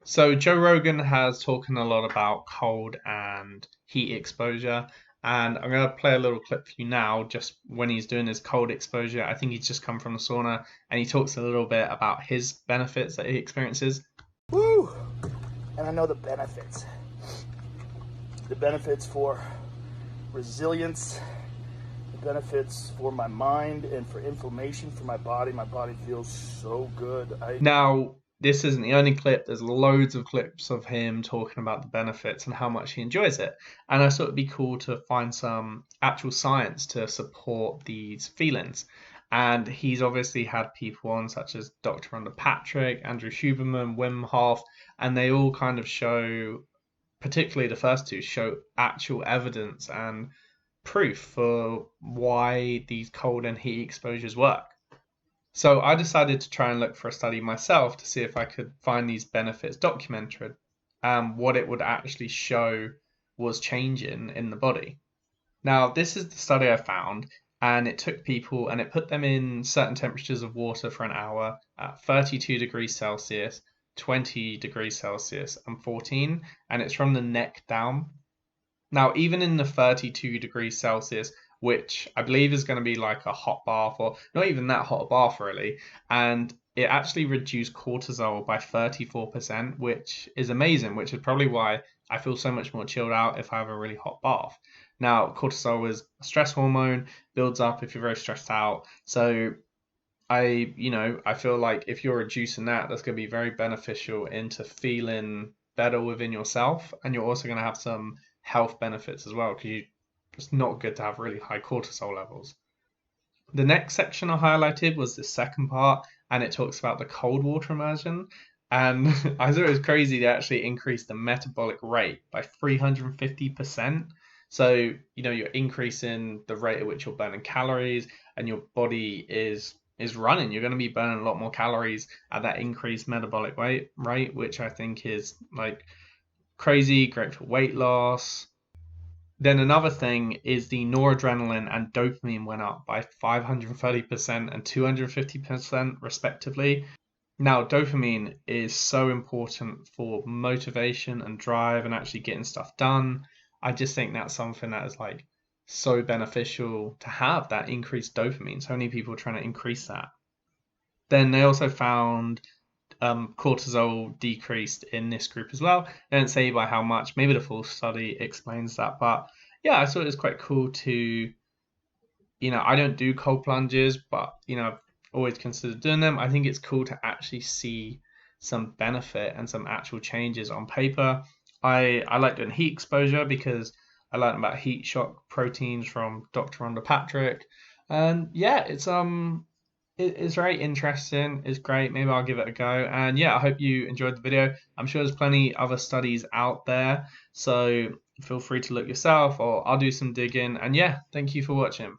So Joe Rogan has talking a lot about cold and heat exposure, and I'm gonna play a little clip for you now, just when he's doing his cold exposure. I think he's just come from the sauna, and he talks a little bit about his benefits that he experiences. Woo! And I know the benefits. The benefits for resilience, the benefits for my mind and for inflammation for my body. My body feels so good. Now, this isn't the only clip. There's loads of clips of him talking about the benefits and how much he enjoys it. And I thought it'd be cool to find some actual science to support these feelings. And he's obviously had people on, such as Dr. Rhonda Patrick, Andrew Huberman, Wim Hof, and they all kind of show, particularly the first two, show actual evidence and proof for why these cold and heat exposures work. So I decided to try and look for a study myself to see if I could find these benefits documented and what it would actually show was changing in the body. Now, this is the study I found, and it took people and it put them in certain temperatures of water for an hour at 32 degrees Celsius, 20 degrees Celsius, and 14, and it's from the neck down. Now, even in the 32 degrees Celsius, which I believe is going to be like a hot bath, or not even that hot a bath really, and it actually reduced cortisol by 34%, which is amazing, which is probably why I feel so much more chilled out if I have a really hot bath. Now, cortisol is a stress hormone, builds up if you're very stressed out. So I feel like if you're reducing that, that's going to be very beneficial into feeling better within yourself, and you're also going to have some health benefits as well because it's not good to have really high cortisol levels. The next section I highlighted was the second part, and it talks about the cold water immersion. And I thought it was crazy to actually increase the metabolic rate by 350%. So, you're increasing the rate at which you're burning calories and your body is running. You're going to be burning a lot more calories at that increased metabolic rate, which I think is like crazy, great for weight loss. Then another thing is the noradrenaline and dopamine went up by 530% and 250% respectively. Now, dopamine is so important for motivation and drive and actually getting stuff done. I just think that's something that is like so beneficial to have that increased dopamine. So many people are trying to increase that. Then they also found cortisol decreased in this group as well. They don't say by how much. Maybe the full study explains that. But yeah, I thought it was quite cool to, I don't do cold plunges, but, I've always considered doing them. I think it's cool to actually see some benefit and some actual changes on paper. I like doing heat exposure because I learned about heat shock proteins from Dr. Rhonda Patrick. And yeah, it's very interesting. It's great. Maybe I'll give it a go. And yeah, I hope you enjoyed the video. I'm sure there's plenty other studies out there. So feel free to look yourself or I'll do some digging. And yeah, thank you for watching.